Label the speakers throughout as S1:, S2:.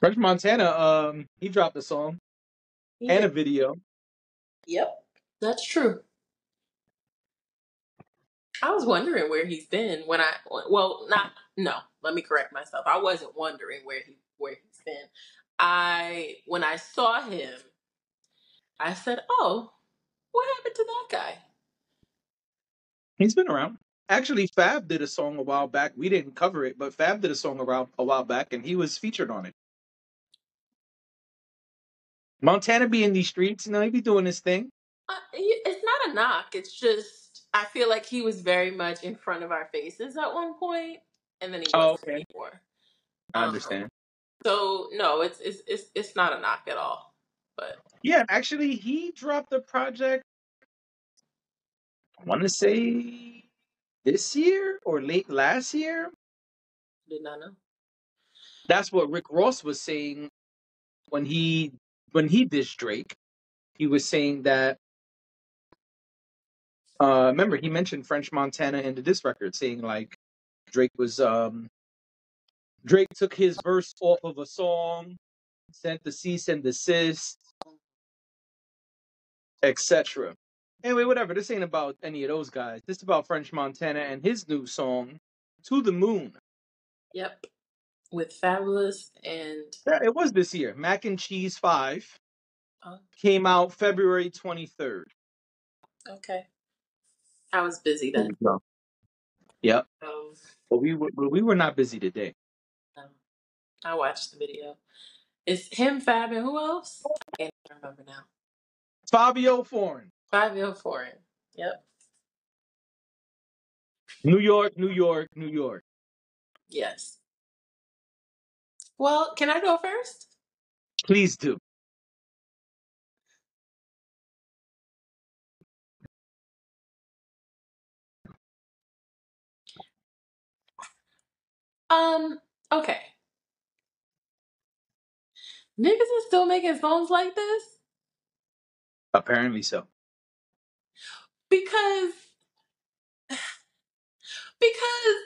S1: French Montana, he dropped a song
S2: He
S1: and a
S2: did.
S1: video.
S2: Yep, that's true. I was wondering where he's been when not no, let me correct myself. I wasn't wondering where he's been. I when I saw him, I said, "Oh, what happened to that guy?"
S1: He's been around. Actually, Fab did a song a while back. We didn't cover it, but Fab did a song around a while back, and he was featured on it. Montana be in these streets, he be doing his thing.
S2: It's not a knock. It's just I feel like he was very much in front of our faces at one point, and then he
S1: Oh,
S2: wasn't
S1: okay.
S2: anymore.
S1: I
S2: Um,
S1: understand.
S2: so no, it's not a knock at all. But
S1: Yeah, actually, he dropped a project, I want to say this year or late last year.
S2: did not know.
S1: That's what Rick Ross was saying when he dissed Drake. He was saying that remember he mentioned French Montana in the diss record, saying like Drake took his verse off of a song, sent the cease and desist, etc. Anyway, whatever. This ain't about any of those guys. This is about French Montana and his new song, "To the Moon."
S2: Yep, with Fabulous and
S1: Yeah, it was this year. Mac and Cheese 5
S2: oh,
S1: came out February 23rd.
S2: okay. I was busy
S1: There
S2: then.
S1: you go. Yep.
S2: Um,
S1: But we were not busy today.
S2: no, I watched the video. It's him, Fab, and who else? Can't even remember now.
S1: Fabio Foreign.
S2: Fivio Foreign. Yep.
S1: New York, New York, New York.
S2: Yes. Well, can I go first?
S1: Please do.
S2: Um. Okay. Niggas is still making songs like this
S1: Apparently so.
S2: because because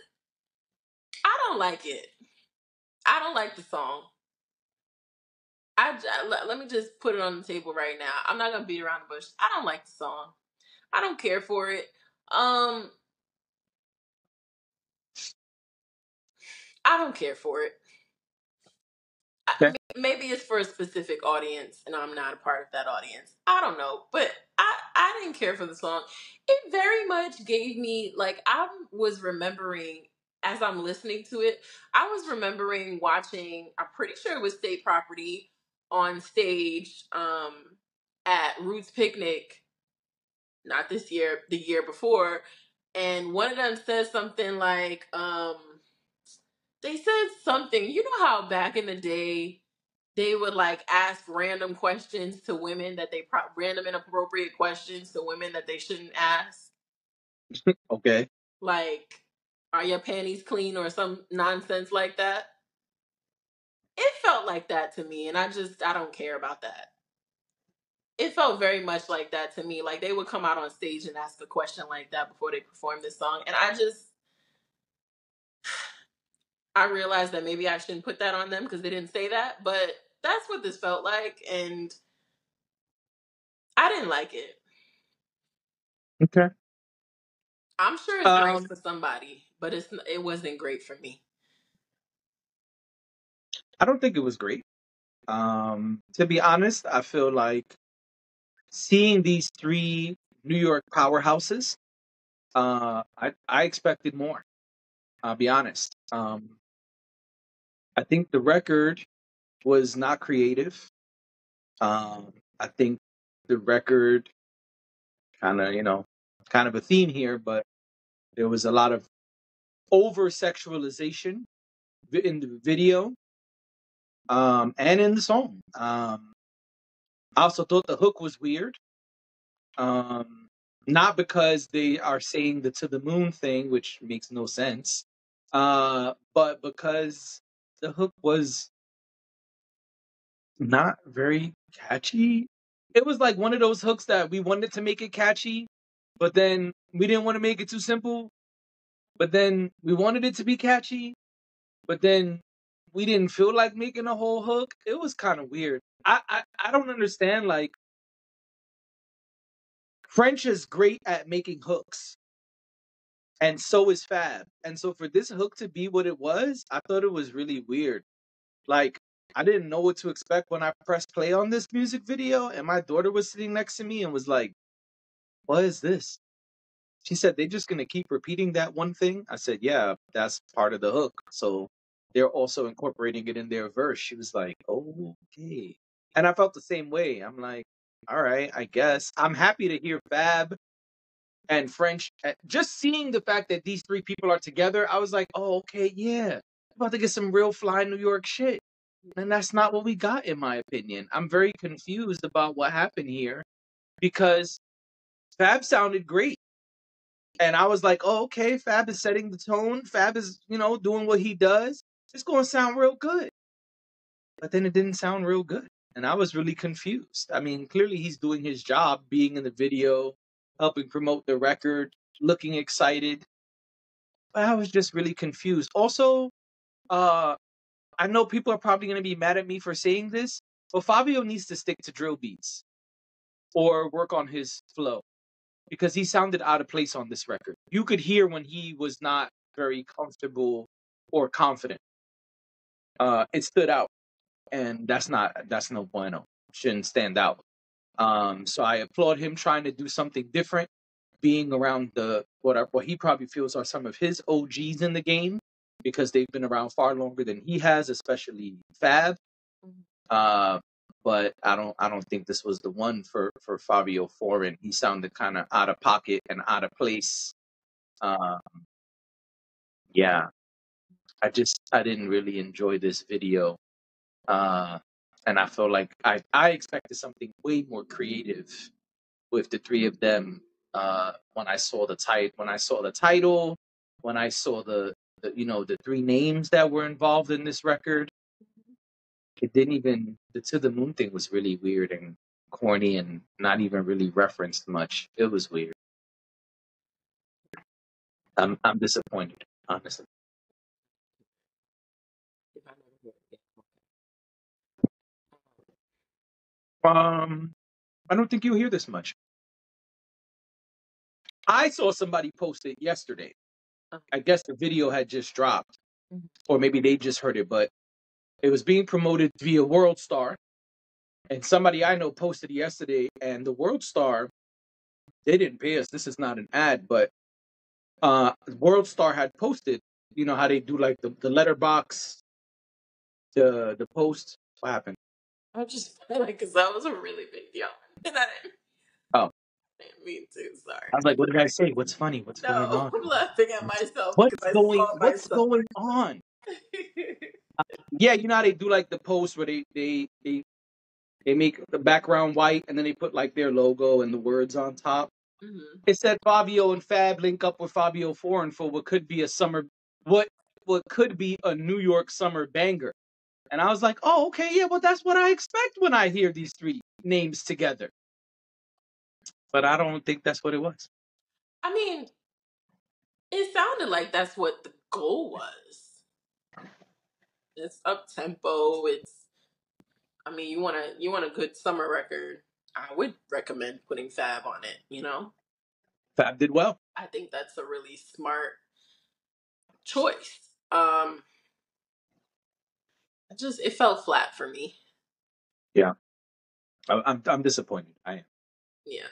S2: I don't like it. I don't like the song. Let me just put it on the table right now. I'm not gonna beat around the bush. I don't like the song. I don't care for it. Um, I don't care for it.
S1: Okay.
S2: Maybe it's for a specific audience, and I'm not a part of that audience. I don't know, but I didn't care for the song. It very much gave me like I was remembering as I'm listening to it. I was remembering watching. I'm pretty sure it was State Property on stage at Roots Picnic, not this year, the year before, and one of them says something like they said something. You know how back in the day they would like ask random questions to women that random inappropriate questions to women that they shouldn't ask,
S1: Okay.
S2: like are your panties clean or some nonsense like that. It felt like that to me, and I don't care about that. It felt very much like that to me. Like they would come out on stage and ask a question like that before they perform this song, and I realized that maybe I shouldn't put that on them because they didn't say that, but that's what this felt like, and I didn't like it.
S1: Okay.
S2: I'm sure it's great
S1: Um,
S2: for somebody, but it wasn't great for me.
S1: I don't think it was great. To be honest, I feel like seeing these three New York powerhouses, I expected more. I'll be honest. I think the record was not creative. I think the record kind of a theme here, but there was a lot of over sexualization in the video, and in the song. I also thought the hook was weird. Um, Not because they are saying the to the moon thing, which makes no sense, but because the hook was not very catchy. It was like one of those hooks that we wanted to make it catchy, but then we didn't want to make it too simple. But then we wanted it to be catchy, but then we didn't feel like making a whole hook. It was kind of weird. I don't understand. Like, French is great at making hooks, and so is Fab. And so for this hook to be what it was, I thought it was really weird. Like, I didn't know what to expect when I pressed play on this music video, and my daughter was sitting next to me and was like, "What is this?" She said, "They're just gonna keep repeating that one thing." I said, "Yeah, that's part of the hook. So they're also incorporating it in their verse." She was like, "Oh, okay." And I felt the same way. I'm like, all right, I guess. I'm happy to hear Fab and French. Just seeing the fact that these three people are together, I was like, oh, okay, yeah. About to get some real fly New York shit. And that's not what we got, in my opinion. I'm very confused about what happened here because Fab sounded great. And I was like, oh, okay, Fab is setting the tone. Fab is, doing what he does. It's going to sound real good. But then it didn't sound real good. And I was really confused. I mean, clearly he's doing his job, being in the video, helping promote the record, looking excited. But I was just really confused. Also, I know people are probably going to be mad at me for saying this, but Fabio needs to stick to drill beats or work on his flow because he sounded out of place on this record. You could hear when he was not very comfortable or confident. It stood out, and that's no bueno. Shouldn't stand out. So I applaud him trying to do something different, being around what he probably feels are some of his OGs in the game because they've been around far longer than he has, especially Fab. Uh, but I don't think this was the one for Fivio Foreign. He sounded kind of out of pocket and out of place. Uh, yeah, I didn't really enjoy this video. And I feel like I expected something way more creative with the three of them. When I saw the title, when I saw the three names that were involved in this record, it didn't even the To the Moon thing was really weird and corny and not even really referenced much. It was weird. I'm disappointed, honestly. I don't think you'll hear this much. I saw somebody post it yesterday. I guess the video had just dropped, or maybe they just heard it, but it was being promoted via World Star. And somebody I know posted yesterday, and the World Star, they didn't pay us. This is not an ad, but World Star had posted, you know how they do like the letterbox, the post. What happened?
S2: I just felt like because that was a really big deal, and
S1: Oh,
S2: didn't mean to. Sorry.
S1: I was like, what did I say? What's funny? What's going
S2: No,
S1: on?
S2: I'm laughing at myself because I saw
S1: What's
S2: myself.
S1: going on? Yeah, you know how they do like the post where they make the background white and then they put like their logo and the words on top.
S2: Mm-hmm.
S1: It said Fabio and Fab link up with Fivio Foreign for what could be a New York summer banger. And I was like, oh, okay, yeah, well, that's what I expect when I hear these three names together. But I don't think that's what it was.
S2: I mean, it sounded like that's what the goal was. It's up tempo. I mean, you want a good summer record. I would recommend putting Fab on it.
S1: Fab did well.
S2: I think that's a really smart choice. It felt flat for me.
S1: Yeah, I'm disappointed. I am.
S2: Yeah.